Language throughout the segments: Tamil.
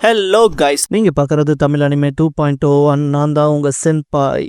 ஹலோ கைஸ், நீங்க பார்க்கறது தமிழ் அனிமே 2.0 நான் தான் உங்க சென்பாய்.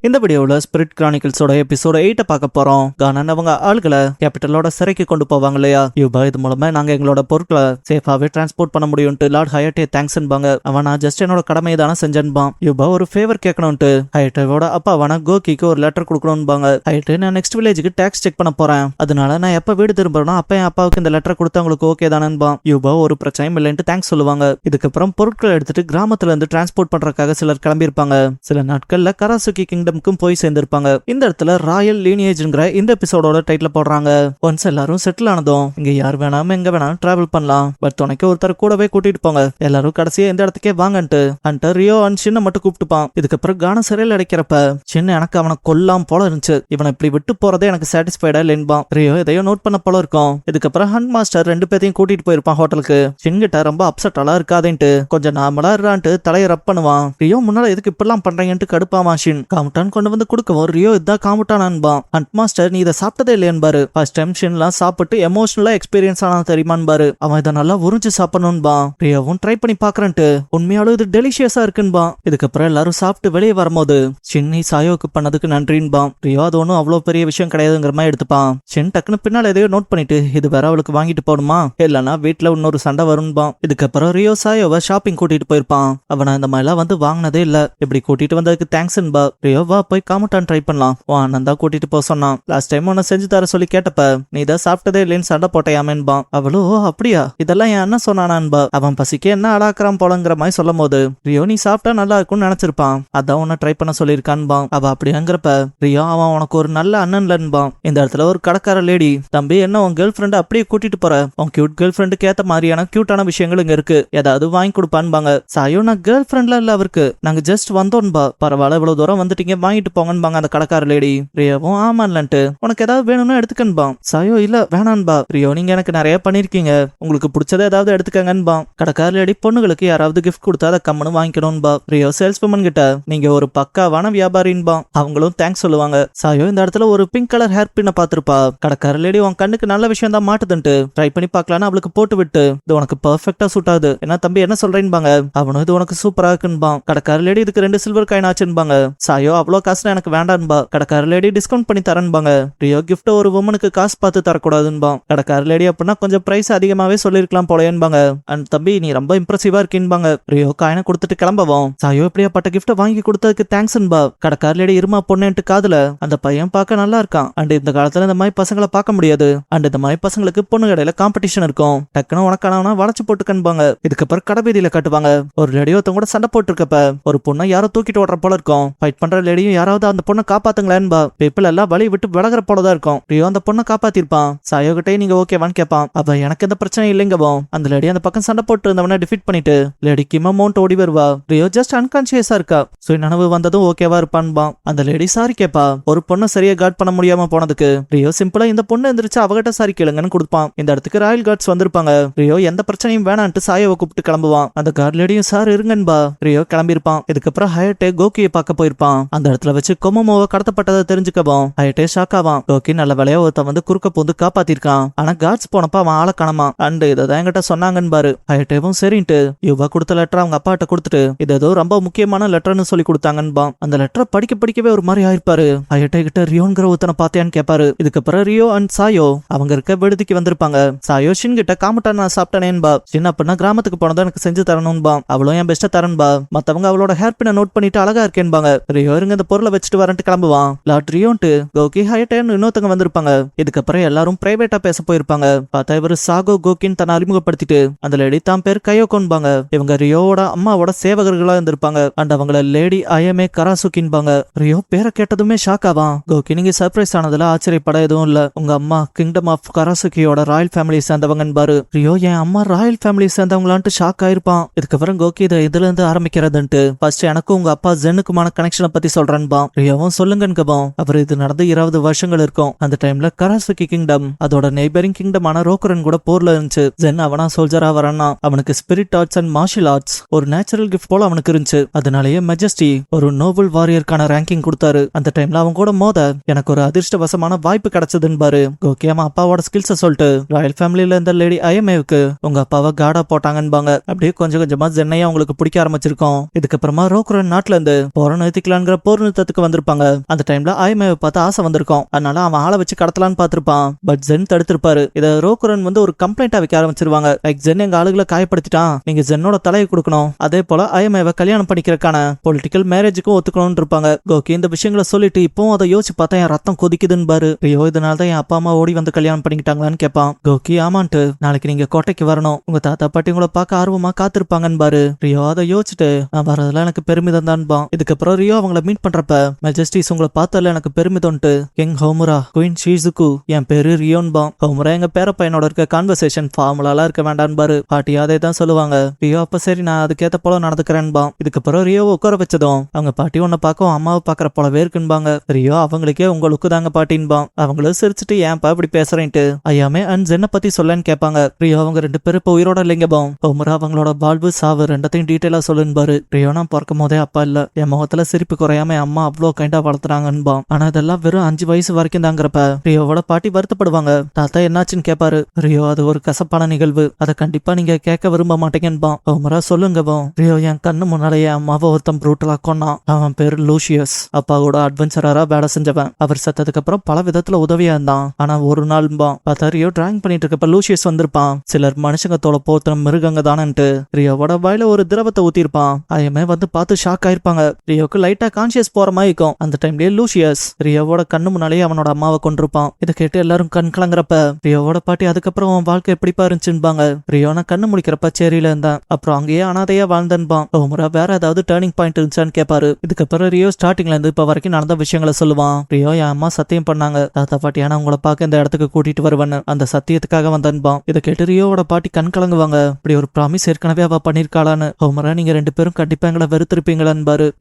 இந்த வீடியோவில் ஸ்பிரிட் கிரானிக்கல்ஸோட எபிசோட 8 பார்க்க போறோம். கானன் அவங்க ஆளுகளை கேபிட்டலோட சிறைக்கு கொண்டு போவாங்க இல்லையா, யூபா இது மூலமா நாங்க எங்களோட பொருட்களை சேஃபாவே டிரான்ஸ்போர்ட் பண்ண முடியும்ட்டு லார்ட் ஹயட்டே தேங்க்ஸ்ன்பாங்க. அவன் நான் ஜஸ்ட் என்னோட கடமையை தானே செஞ்சேன்பான். யூபா ஒரு ஃபேவர் கேட்கணும்ட்டு ஹயட்டேவோட அப்பா அவன கோகிக்கு ஒரு லெட்டர் கொடுக்கணும்பாங்க. ஹயட்டே நான் நெக்ஸ்ட் வில்லேஜுக்கு டாக்ஸ் செக் பண்ண போறேன், அதனால நான் எப்ப வீடு திரும்பணும் அப்ப என் அப்பாவுக்கு இந்த லெட்டர் கொடுத்து அவங்களுக்கு ஓகே தானேன்பான். யூபா ஒரு பிரச்சனையும் இல்லைன்ட்டு தேங்க்ஸ் சொல்லுவாங்க. இதுக்கப்புறம் பொருட்களை எடுத்துட்டு கிராமத்துல இருந்து டிரான்ஸ்போர்ட் பண்றதுக்காக சிலர் கிளம்பியிருப்பாங்க. சில நாட்கள்ல கராசுகி கிங்டம்க்கும் போய் சேர்ந்திருப்பாங்க. இந்த இடத்துல ராயல் லீனியேஜ்ங்கிற இந்த எபிசோடோட டைட்டில் போடுறாங்க. ஒன்ஸ் எல்லாரும் செட்டில் ஆனதும் இங்க யார் வேணாம எங்க வேணாலும் டிராவல் பண்ணலாம், பட் துணைக்கு ஒருத்தர் கூடவே கூட்டிட்டு போங்க. எல்லாரும் கடைசியா இந்த இடத்துக்கே வாங்கன்ட்டு ஹண்டர் ரியோ அண்ட் சின்ன மட்டும் கூப்பிட்டுப்பான். இதுக்கப்புறம் கான சிறையில் அடைக்கிறப்ப சின்ன எனக்கு அவனை கொல்லாம் போல இருந்துச்சு, இவனை இப்படி விட்டு போறதே எனக்கு சாட்டிஸ்ஃபைடா இல்லைன்பான். ரியோ எதையோ நோட் பண்ண போல இருக்கும். இதுக்கப்புறம் ஹண்ட் மாஸ்டர் ரெண்டு பேத்தையும் கூட்டிட்டு போயிருப்பான் ஹோட்டலுக்கு. சின்கிட்ட ரொம்ப அப்செட்டாலாம் இருக்காதேன்ட்டு கொஞ்சம் நார்மலா இருறான்ட்டு தலையை ரப் பண்ணுவான். ரியோ முன்னால எதுக்கு இப்பெல்லாம் பண்றீங்கன்ட்டு கடுப்பாவான். ஷின் காமுட்டான் கொண்டு வந்து கொடுக்கவும் ரியோ இதான் காமுட்டானான்பான். ஹண்ட் மாஸ்டர் நீ இதை சாப்பிட்டதே இல்லையான்பாரு. ஃபர்ஸ்ட் டைம் ஷின்லாம் சாப்பிட்டு எமோஷனலா எக்ஸ்பீரியன்ஸ் ஆனா தெரியுமான்பாரு. அவன் இதை நல்லா உறிஞ்சு சாப்பிடணும்பான். ரியோவும் ட்ரை பண்ணி பாக்குறேன்ட்டு உண்மையாலும் இது டெலிஷியஸா இருக்குன்பான். இதுக்கப்புறம் எல்லாரும் சாப்பிட்டு வெளியே வரும்போது ஷின்னி சாயோக்கு பண்ணதுக்கு நன்றின்பான். ரியோ அது ஒன்றும் அவ்வளோ பெரிய விஷயம் கிடையாதுங்கிற மாதிரி எடுத்துப்பான். ஷின் டக்குன்னு பின்னால் எதையோ நோட் பண்ணிட்டு இது வேற அவளுக்கு வாங்கிட்டு போகணுமா இல்லைன்னா வீட்டுல இன்னொரு சண்டை வரும்பான். இதுக்கப்புறம் ரியோ சாயோவை ஷாப்பிங் கூட்டிட்டு போயிருப்பான். அவனை இந்த மாதிரிலாம் வந்து வாங்கினதே இல்ல, இப்படி கூட்டிட்டு வந்ததுக்கு தேங்க்ஸ்ன்பா. ரியோவா போய் காமுட்டான் ட்ரை பண்ணலாம், ஆனந்தா கூட்டிட்டு போக சொன்னான். லாஸ்ட் டைம் உன்னை செஞ்சு தர சொல்லி கேட்டப்ப நீ இதை சாப்பிட்டதே இல்லைன்னு சண்டை போட்டையாமேன்பான். அவளோ அப்படியா, இதெல்லாம் என் அண்ணன் சொன்னானான்பா. அவன் பசிக்க என்ன அடாக்குறான் போலங்கிற மாதிரி சொல்லும் போது ரியோ நீ சாப்பிட்டா நல்லா இருக்கும்னு நினைச்சிருப்பான், அதான் உன்னை ட்ரை பண்ண சொல்லியிருக்கான்பான். அவ அப்படிங்கிறப்ப ரியோ அவன் உனக்கு ஒரு நல்ல அண்ணன்லன்பான். இந்த இடத்துல ஒரு கடைக்கார லேடி தம்பி என்ன உன் கேர்ள் ஃப்ரெண்ட் அப்படியே கூட்டிட்டு போற, உன் கியூட் கேர்ள் ஃப்ரெண்டுக்கு ஏத்த மாதிரியான கியூட்டான விஷயங்கள் இங்க இருக்கு, ஏதாவது வாங்கி கொடுப்பான்பாங்க. சாயோ நான் கேர்ள் ஃப்ரெண்ட்ல இல்ல அவருக்கு, நாங்க ஜஸ்ட் வந்தோன்பா. பரவாயில்ல இவ்வளவு தூரம் வந்துட்டீங்க வாங்கிட்டு போங்கன்பாங்க அந்த கடைக்கார லேடி. ரியோவும் ஆமான்லன்ட்டு உனக்கு ஏதாவது வேணும்னு எடுத்துக்கன்பான். சாயோ இல்ல வேணான்பா. ரியோ நீங்க எனக்கு நிறைய பண்ணிருக்கீங்க, உங்களுக்கு பிடிச்சதை ஏதாவது எடுத்துக்கங்கன்பான். கடைக்கார லேடி பொண்ணுங்களுக்கு யாராவது கிஃப்ட் கொடுத்தா அதை கம்மனு வாங்கிக்கணும்பா. ரியோ சேல்ஸ் உமன் கிட்ட நீங்க ஒரு பக்காவான வியாபாரின்பா. அவங்களும் தேங்க்ஸ் சொல்லுவாங்க. சாயோ இந்த இடத்துல ஒரு பிங்க் கலர் ஹேர் பின்ன பாத்துருப்பா. கடைக்கார லேடி உன் கண்ணுக்கு நல்ல விஷயம் தான் மாட்டுதுன்ட்டு ட்ரை பண்ணி பாக்கலான்னு அவளுக்கு போட்டு விட்டு இது உனக்கு பெர்ஃபெக்ட்டா சூட் ஆகுது, என்ன தம்பி என்ன சொல்றேன்பாங்க. அவனும் இது உனக்கு சூப்பரா இருக்குன்பான். கடைக்கார லேடி இதுக்கு 2 சில்வர் காயின் ஆச்சுன்பாங்க. சாயோ அவ்வளோ காசு எனக்கு வேண்டான்பா. கடைக்கார லேடி டிஸ்கவுண்ட் பண்ணி தரன்பாங்க. ரியோ கிஃப்ட் ஒரு உமனுக்கு காசு பார்த்து தரக்கூடாதுன்பான். கடைக்கார லேடி அப்படின்னா கொஞ்சம் பிரைஸ் அதிகமாவே சொல்லிருக்கலாம் போலயன்பாங்க. அண்ட் தம்பி நீ ரொம்ப இம்ப்ரெசிவா இருக்கீன்பாங்க. ரியோ காயினை கொடுத்துட்டு கிளம்பவும் சாயோ இப்படியாப்பட்ட கிஃப்ட் வாங்கி கொடுத்ததுக்கு தேங்க்ஸ்ன்பா. கடைக்கார லேடி இருமா பொண்ணுன்ட்டு காதுல அந்த பையன் பார்க்க நல்லா இருக்கான், அண்ட் இந்த காலத்துல இந்த மாதிரி பசங்களை பார்க்க முடியாது, அண்ட் இந்த மாதிரி பசங்களுக்கு பொண்ணு கடையில காம்படிஷன் இருக்கும், டக்குன்னு உனக்கானவனா வளைச்சு போட்டுக்கன்பாங்க. இதுக்கப்புறம் கடைவீதியில கட்டுவாங்க. ஒரு லேடி ஒருத்தவங்க கூட சண்டை போட்டு இருக்கப்ப ஒரு பொண்ணை யாரோ தூக்கிட்டு ஓடுற போல இருக்கும். ஃபைட் பண்ற லேடியும் யாராவது அந்த பொண்ணை காப்பாத்துங்களேன்பா. பீப்பிள் எல்லாம் வழி விட்டு விலகிற போலதான் இருக்கும். ரியோ அந்த பொண்ணை காப்பாத்திருப்பான். சாயோ கிட்டே நீங்க ஓகேவான்னு கேட்பான். அவ எனக்கு எந்த பிரச்சனை இல்லைங்கவும் அந்த லேடி அந்த பக்கம் சண்டை போட்டு இருந்தவனை டிஃபீட் பண்ணிட்டு லேடிக்கு அமௌண்ட் ஓடி வருவா. ரியோ ஜஸ்ட் அன்கான்சியஸா இருக்கா, சுயநனவு வந்ததும் ஓகேவா இருப்பான்பா. அந்த லேடி சாரி கேப்பா. ஒரு பொண்ணை சரியா கார்ட் பண்ண முடியாம போனதுக்கு ரியோ சிம்பிளா இந்த பொண்ணு எந்திரிச்சு அவகிட்ட சாரி கேளுங்கன்னு கொடுப்பான். இந்த இடத்துக்கு ராயல் கார்ட்ஸ் வந்திருப்பாங்க. ரியோ எந்த பிரச்சனையும் வேணான்ட்டு சாயோவை கூப்பிட்டு கிளம்புவான். அந்த கார்ட் லேடியும் சார் இருங்கன்பா. ரியோ கிளம்பிருப்பான். இதுக்கப்புறம் ஹயட்டே கோகியை பார்க்க போயிருப்பான். அந்த இடத்துல வச்சு கொமோமோவை கடத்தப்பட்டதை தெரிஞ்சுக்கவும் ஹயட்டே ஷாக் ஆவான். கோகி நல்ல வேலையா ஒருத்த வந்து குறுக்க போந்து காப்பாத்திருக்கான், ஆனா கார்ட்ஸ் போனப்ப அவன் ஆளை காணாமா. அண்ட் இதான் என்கிட்ட சொன்னாங்கன்னு பாரு. ஹயட்டேவும் சரின்ட்டு யுவா கொடுத்த லெட்டர் அவங்க அப்பாட்ட கொடுத்துட்டு இது ஏதோ ரொம்ப முக்கியமான லெட்டர்னு சொல்லி கொடுத்தாங்கன்பா. அந்த லெட்டரை படிக்கவே ஒரு மாதிரி ஆயிருப்பாரு. ஹயட்டே கிட்ட ரியோங்கிற ஒருத்தனை பாத்தியான்னு கேட்பாரு. இதுக்கப்புறம் ரியோ அண்ட் சாயோ அவங்க இருக்க விடுதிக்கு வந்திருப்பாங்க. சாயோ ஷின் கிட்ட காமுட்டான் நான் சாப்பிட்டேனேன்பா. சின்ன அப்படின்னா கிராமத்துக்கு போனதை எனக்கு செஞ்சு தரணும்பா. அவளும் என் பெஸ்ட்டா தரன்பா. மத்தவங்க அவளோட ஹேர் பின்ன நோட் பண்ணிட்டு அழகா இருக்கேன்பாங்க. ரியோ இருங்க இந்த பொருளை வச்சுட்டு வரன்ட்டு கிளம்புவான். லார்ட் ரியோன்ட்டு கோகி ஹயட்டேன்னு இன்னொருத்தங்க வந்திருப்பாங்க. இதுக்கப்புறம் எல்லாரும் பிரைவேட்டா பேச போயிருப்பாங்க. பார்த்தா இவரு சாகோ கோகின்னு தன்னை அறிமுகப்படுத்திட்டு அந்த லேடி தான் பேர் கையோகோன்பாங்க. இவங்க ரியோவோட அம்மாவோட சேவகர்களா இருந்திருப்பாங்க. அண்ட் அவங்கள லேடி ஐஎம்ஏ கராசுகின்பாங்க. ரியோ பேரை கேட்டதுமே ஷாக் ஆவான். கோகி நீங்க சர்ப்ரைஸ் ஆனதுல ஆச்சரியப்பட எதுவும் இல்ல, உங்க அம்மா கிங்டம் ஆஃப் கராசுகியோட ராயல் ஃபேமிலி சேர்ந்தவங்கன்பாரு. ரியோ என் அம்மா ராயல் ஃபேமிலி சேர்ந்தவங்களான்ட்டு ஷாக் ஆயிருப்பான். இதுக்கப்புறம் கோகி இதை இதுல இருந்து ஆரம்பிக்கிறதுன்ட்டு ஃபர்ஸ்ட் எனக்கும் உங்க அப்பா ஜென்னுக்குமான கனெக்ஷனை பத்தி சொல்றேன் சொல்றேன்பா. ரியோவும் சொல்லுங்கன்பா. அவர் இது நடந்து 20 வருஷங்கள் இருக்கும். அந்த டைம்ல கராசுகி கிங்டம் அதோட நெய்பரிங் கிங்டமான ரோக்குரன் கூட போர்ல இருந்துச்சு. ஜென் அவனா சோல்ஜரா வரானா. அவனுக்கு spirit arts and martial arts ஒரு நேச்சுரல் கிஃப்ட் போல அவனுக்கு இருந்துச்சு. அதனாலேயே மெஜஸ்டி ஒரு நோபல் வாரியருக்கான ரேங்கிங் கொடுத்தாரு. அந்த டைம்ல அவன் கூட மோத எனக்கு ஒரு அதிர்ஷ்டவசமான வாய்ப்பு கிடைச்சதுன்னு பாரு. கோகி அவன் அப்பாவோட ஸ்கில்ஸ சொல்லிட்டு ராயல் ஃபேமிலியில இருந்த லேடி ஐஎம்ஏவுக்கு உங்க அப்பாவை காடா போட்டாங்கன்பாங்க. அப்படியே கொஞ்சம் கொஞ்சமா ஜென்னையா அவங்களுக்கு பிடிக்க ஆரம்பிச்சிருக்கோம். இதுக்கப்புறமா ரோக்குரன் நாட்டுல இருந்து போற நிறுத்திக்கலாங்கிற போர் நிறுத்தத்துக்கு வந்திருப்பாங்க. அந்த டைம்ல ஐஎம்ஏவை பார்த்து ஆசை வந்திருக்கும். அதனால அவன் ஆளை வச்சு கடத்தலான்னு பார்த்திருப்பான். But gen தடுத்திருப்பாரு. இதை ரோக்குரன் ஒரு கம்ப்ளைண்டா வைக்க ஆரம்பிச்சிருவாங்க. லைக் ஜென் எங்க ஆளுகளை காயப்படுத்திட்டான், நீங்க ஜென்னோட தலையை கொடுக்கணும். அதே போல ஐஎம்ஏவை கல்யாணம் பண்ணிக்கிறதுக்கான பொலிட்டிக்கல் மேரேஜுக்கும் ஒத்துக்கணும்னு இருப்பாங்க. கோகி இந்த விஷயங்களை சொல்லிட்டு இப்போ அதை யோசிச்சு பார்த்தா என் ரத்தம் கொதிக்குதுன்னு பாரு. ரியோ இதனாலதான் என் அப்பா அம்மா ஓடி வந்து கல்யாணம் பண்ணிக்கிட்டாங்களான்னு கேட்பான். கோகி ஆமான்ட்டு நாளைக்கு நீங்க கோட்டைக்கு வரணும், உங்க தாத்தா பாட்டி உங்களை பார்க்க ஆர்வமா காத்திருப்பாங்கன்னு பாரு. ரியோ அதை யோசிச்சுட்டு நான் வரதெல்லாம் எனக்கு பெருமிதம் தான்பான். இதுக்கப்புறம் ரியோ அவங்கள மீட் பண்றப்ப மெஜஸ்டிஸ் உங்களை பார்த்ததுல எனக்கு பெருமிதம்ட்டு கிங் ஹோமுரா குயின் ஷிசுகு என் பேரு ரியோன்பா. ஹோமுரா எங்க பேர பையனோட இருக்க கான்வர்சேஷன் ஃபார்முலாலாம் இருக்க வேண்டான்னு பாரு. பாட்டியா அதே தான் சொல்லுவாங்க. ரியோ அப்ப சரி நான் அதுக்கேத்த போல நடந்துக்கிறேன்பா. இதுக்கப்புறம் ரியோவை உட்கார வச்சதும் அவங்க பாட்டி உன்னை பார்க்க அம்மாவை பாக்குற போலவே இருக்குன்பாங்க. ரியோ அவங்களுக்கே உங்களுக்கு தாங்க பாட்டின்பா. அவங்களும் சிரிச்சுட்டு ஏன்பா இப்படி பேசுறேன்ட்டு ஐயாமே அண்ட் ஜென்னை பத்தி சொல்லன்னு கேட்பாங்க. ரியோ அவங்க 2 பேரும் இப்ப உயிரோட இல்லைங்கப்பா. ஹோமுரா அவங்களோட வாழ்வு சாவு ரெண்டத்தையும் டீட்டெயிலா சொல்லுன்னு பாரு. ரியோ நான் பிறக்கும் போதே அப்பா இல்ல, என் முகத்துல சிரிப்பு குறையாம அம்மா அவ்வளோ கைண்டா வளர்த்துறாங்கன்பா. ஆனா இதெல்லாம் வெறும் 5 வயசு வரைக்கும் தாங்கிறப்ப ரியோவோட பாட்டி வருத்தப்படுவாங்க. தாத்தா என்னாச்சுன்னு கேட்பாரு. ரியோ அது ஒரு கசப்பான நிகழ்வு, அதை கண்டிப்பா நீங்க கேட்க விரும்ப மாட்டேங்கன்பா. ஹோமுரா சொல்லுங்கப்பா. ரியோ என் கண்ணு முன்னாலேயே அம்மாவை ஒருத்தன் ப்ரூட்டலா கொன்னான். அவன் பேரு லூசியஸ். அப்பாவோட அட்வென்ச்சரரா வேலை செஞ்சவன். அவர் செத்ததுக்கு அப்புறம் பல விதத்துல உதவியா இருந்தான். ஆனா ஒரு நாள்பா பார்த்தா ரியோ டிராயிங் பண்ணிட்டு இருக்கப்ப லூசியஸ் வந்திருப்பான். சிலர் மனுஷங்க தோலை போத்துன மிருகங்க தானன்ட்டு ரியோவோட வாயில ஒரு திரவத்தை ஊத்திருப்பான். ஐயமே வந்து பார்த்து ஷாக் ஆயிருப்பாங்க. ரியோக்கு லைட்டா கான்சியஸ் போற மாதிரி இருக்கும். அந்த டைம்லயே லூசியஸ் ரியோவோட கண்ணு முன்னாலேயே அவனோட அம்மாவை கொண்டிருப்பான். இதை கேட்டு எல்லாரும் கண் கலங்குறப்ப ரியோவோட பாட்டி அதுக்கப்புறம் அவன் வாழ்க்கை எப்படிப்பா இருந்துச்சுன்பாங்க. ரியோனா கண்ணு முடிக்கிறப்ப சேரியில இருந்தான். அப்புறம் அங்கேயே அனாதையா வாழ்ந்தன்பான். ஹோமுரா வேற ஏதாவது டேர்னிங் பாயிண்ட் இருந்துச்சான்னு கேட்பாரு. இதுக்கப்புறம் ரியோ ஸ்டார்டிங்ல இருந்து இப்ப வரைக்கும் நடந்த விஷயங்களை சொல்லுவான். ரியோ என் அம்மா சத்தியம் பண்ணாங்க, தாத்தா பாட்டி ஆனா உங்களை பார்க்க இந்த இடத்துக்கு கூட்டிட்டு வருவேன்னு. அந்த சத்தியத்துக்காக வந்தன்பான். இதை கேட்டு ரியோவோட பாட்டி கண் கலங்குவாங்க. இப்படி ஒரு ப்ராமிஸ் ஏற்கனவே அவ பண்ணிருக்காளான்னு. ஹோமுரா நீங்க 2 பேரும் கண்டிப்பா எங்களை வெறுத்திருப்பீங்களான்னு.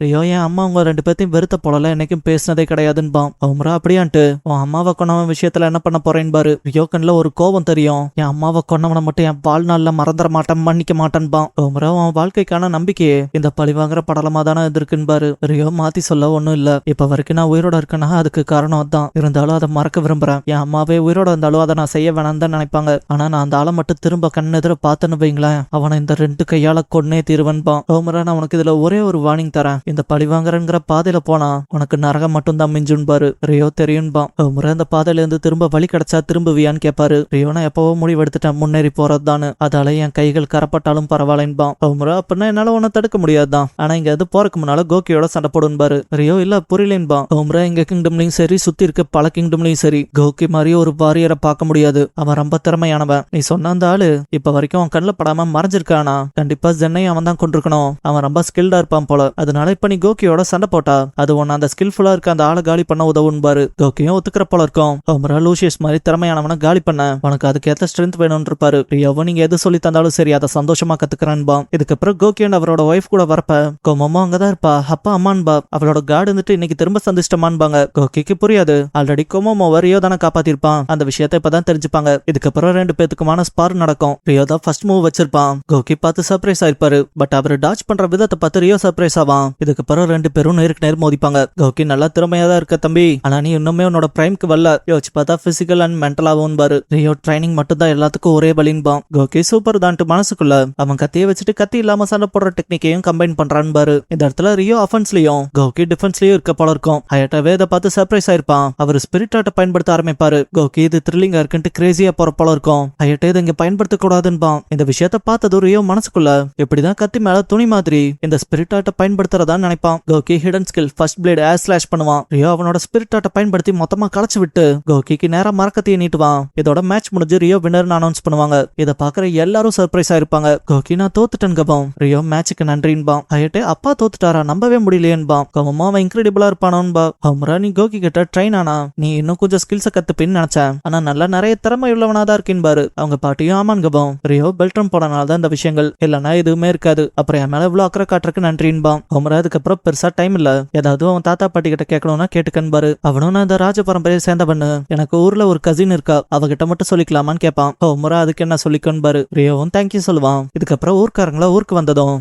ரியோ என் அம்மா உங்க 2 பேர்த்தையும் வெறுத்த போல என்னைக்கும் பேசினதே கிடையாதுன்பான். ஹோமுரா அப்படியான்ட்டு உன் அம்மாவை கொண்டவன் விஷயத்துல என்ன பண்ண போறேன்னு. ரியோ கண்ணுல ஒரு கோபம் தெரியும். என் அம்மாவை கொண்டவனை மட்டும் என் வாழ்நாள்ல மறந்துட மாட்டேன், மன்னிக்க மாட்டேன்பான். ஹோமுரா உன் வாழ்க்கைக்கான நம்பிக்கையே இந்த பழிவாங்கிற படலமா தானே இருக்குன்னு. ரியோ மாத்தி சொல்ல ஒண்ணும் இல்ல, இப்ப வரைக்கும் நான் உயிரோட இருக்கேன்னா அதுக்கு காரணம் அதான். இருந்தாலும் அதை மறக்க விரும்புறேன். என் அம்மாவே உயிரோட இருந்தாலும் அதை நான் செய்ய வேணாம் தான் நினைப்பாங்க. ஆனா நான் அந்த ஆளை மட்டும் திரும்ப கண்ணெதிர பார்த்தேன்னு வைங்களேன், அவனை இந்த 2 கையால கொன்னே தீருவன்பான். ஹோமுரா நான் உனக்கு இதுல ஒரே ஒரு வார்னிங் தரேன், இந்த பழிவாங்கறங்கிற பாதையில போனா உனக்கு நரகம் மட்டும் தான் மிஞ்சுன்பாரு. ரியோ தெரியும்பான். ஹோமுரா இந்த பாதையில இருந்து திரும்ப வழி கிடைச்சா திரும்புவியான்னு கேட்பாரு. ரியோ நான் எப்பவோ முடிவெடுத்துட்டேன், முன்னேறி போறதுதான்னு. அதால என் கைகள் கரப்பட்டாலும் பரவாயில்லன்பான். ஹோமுரா அப்படின்னா என்னால உன்னை தடுக்க முடியாதுதான், ஆனா இங்க அது போறதுக்கு முன்னால கோகியோட சண்டை போடுன்பாரு. ரியோ இல்ல புரியலேன்பா. ஹோமுரா எங்க கிங்டம்லயும் சரி சுத்தி இருக்க பல கிங்டம்லயும் சரி கோகி மாதிரி ஒரு வாரியரை பார்க்க முடியாது. அவன் ரொம்ப திறமையானவன். நீ சொன்ன அந்த ஆளு இப்ப வரைக்கும் அவன் கண்ணில் படாம மறைஞ்சிருக்கானா, கண்டிப்பா ஜென்னையும் அவன் தான் கொண்டிருக்கணும். அவன் ரொம்ப ஸ்கில்டா இருப்பான் போல. அதனால இப்ப நீ கோகியோட சண்டை போட்டா அது உன்ன அந்த ஸ்கில்ஃபுல்லா இருக்க அந்த ஆளை காலி பண்ண உதவுன்பாரு. கோகியும் ஒத்துக்கிற போல இருக்கும். ஹோமுரா லூசியஸ் மாதிரி திறமையானவனை காலி பண்ண உனக்கு அதுக்கேற்ற ஸ்ட்ரென்த் வேணும்னு இருப்பாரு. ரியோவும் நீங்க எது சொல்லி தந்தாலும் சரி அதை சந்தோஷமா கத்துக்கிறான்பா. இதுக்கப்புறம் கோகி அவரோட ஒய்ஃப் கூட வரப்ப கோமமா அங்கதான் இருப்பா. அப்பா அம்மான்பா. அவளோட கார்டு இருந்துட்டு இன்னைக்கு திரும்ப சந்திச்சிட்டமான்பாங்க. கோகிக்கு புரியாது. ஆல்ரெடி கோமோமோ ரியோ தானே காப்பாத்திருப்பான். அந்த விஷயத்தை இப்பதான் தெரிஞ்சுப்பாங்க. இதுக்கப்புறம் 2 பேத்துக்குமான ஸ்பார் நடக்கும். ரியோ தான் ஃபர்ஸ்ட் மூவ் வச்சிருப்பான். கோகி பார்த்து சர்ப்ரைஸ் ஆயிருப்பாரு. பட் அவர் டாச் பண்ற விதத்தை பார்த்து ரியோ சர்ப்ரைஸ் ஆவான். இதுக்கப்புறம் 2 பேரும் நேருக்கு நேர் மோதிப்பாங்க. கோகி நல்லா திறமையா தான் இருக்க தம்பி, ஆனா நீ இன்னுமே உன்னோட பிரைம்க்கு வரல. யோசிச்சு பார்த்தா பிசிக்கல் அண்ட் மென்டலாவும் பாரு. ரியோ ட்ரைனிங் மட்டும் தான் எல்லாத்துக்கும் ஒரே வழின்பான். கோகி சூப்பர் தான்ட்டு மனசுக்குள்ள அவன் கத்தியை வச்சுட்டு கத்தி இல்லாம சண்டை போடுற டெக்னிக்கையும் கம்பைன் பண்றான் பாரு. இந்த இடத்துல ரியோ அஃபென்ஸ்லயும் கோகி டிஃபென்ஸ்லயும் இருக்க போல இருக்கும். ஹயட்டாவே இதை பார்த்து சர்ப்ரைஸ் ஆயிருப்பான். அவர் ஸ்பிரிட் ஆர்ட்டை பயன்படுத்த ஆரம்பிப்பாரு. கோகி இது த்ரில்லிங்கா இருக்குன்ட்டு கிரேசியா போற போல இருக்கும். ஹயட்டே இதை இங்க பயன்படுத்த கூடாதுன்பான். இந்த விஷயத்த பார்த்தது ரியோ மனசுக்குள்ள எப்படிதான் கத்தி மேல துணி மாதிரி இந்த ஸ்பிரிட் ஆர்ட்டை பயன்படுத்துறதா நினைப்பான். கோகி ஹிடன் ஸ்கில் ஃபர்ஸ்ட் பிளேட் ஏர் ஸ்லாஷ் பண்ணுவான். ரியோ அவனோட ஸ்பிரிட் ஆர்ட்டை பயன்படுத்தி மொத்தமா களைச்சு விட்டு கோகிக்கு நேரா மரக்கத்தியை நீட்டுவான். இதோட மேட்ச் முடிஞ்சு ரியோ வின்னர்னு அனௌன்ஸ் பண்ணுவாங்க. இதை பாக்குற எல்லாரும் சர்ப்ரைஸ் ஆயிருப்பாங்க. கோகி நான் தோத்துட்டேன் கபம். ரியோ மேட்சுக்கு நன்றின்பான். ஹயட்டே அப்பா தோத்துட்டாரா, நம்பவே முடியலையேன்பான். கமமா அவன் இன்கிரெடிபிளா இருப்பானோன்பா. ஹோமுரா நீ கோகி கிட்ட ட்ரெயின் ஆனா நீ இன்னும் கொஞ்சம் ஸ்கில்ஸை கத்துப்பின்னு நினைச்சேன், ஆனா நல்லா நிறைய திறமை உள்ளவனாதான் இருக்கேன்பாரு. அவங்க பாட்டியும் ஆமான் கபம். ரியோ பெல்ட்ரம் போனனால தான் இந்த விஷயங்கள் இல்லைன்னா எதுவுமே இருக்காது. அப்புறம் என் மேல இவ்வளவு அக்கறை காட்டுறதுக்கு நன்றின்பான். ஹோமுரா அதுக்கப்புறம் பெருசா டைம் இல்ல, ஏதாவது அவன் தாத்தா பாட்டி கிட்ட கேட்கணும்னா கேட்டுக்கன்பாரு. அவனும் நான் இந்த ராஜ பரம்பரையை சேர்ந்தவன்னு, எனக்கு ஊர்ல ஒரு கசின் இருக்கா, அவகிட்ட மட்டும் சொல்லிக்கலாமான்னு கேட்பான். ஓ முறை அதுக்கு என்ன சொல்லிக்கன்பாரு. ரியோவும் தேங்க்யூ சொல்லுவான். இதுக்கப்புறம் ஊர்க்காரங்களா ஊருக்கு வந்ததும்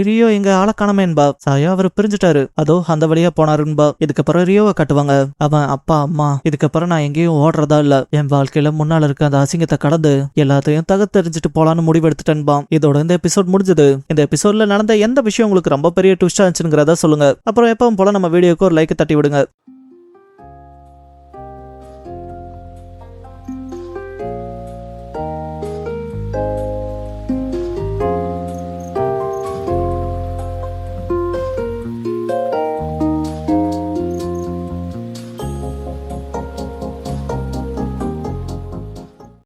ரியோ எங்க ஆளை காணமேன்பா. சாயா அவரு பிரிஞ்சுட்டாரு, அதோ அந்த வழியா போனாருன்பா. இதுக்கப்புறம் ரியோவை காட்டுவாங்க. அவன் அப்பா அம்மா இதுக்கப்புறம் நான் எங்கேயும் ஓடுறதா இல்ல, என் வாழ்க்கையில முன்னால இருக்க அந்த அசிங்கத்தை கடந்து எல்லாத்தையும் தகர்த்தெறிஞ்சிட்டு போலான்னு முடிவெடுத்துட்டேன்பான். இதோட இந்த எபிசோட் முடிஞ்சது. இந்த எபிசோட்ல நடந்த எந்த விஷயம் உங்களுக்கு ரொம்ப பெரிய ட்விஸ்டா இருந்துச்சுங்கிறத சொல்லுங்க. அப்புறம் எப்பவும் போல நம்ம வீடியோக்கு ஒரு லைக் தட்டி விடுங்க.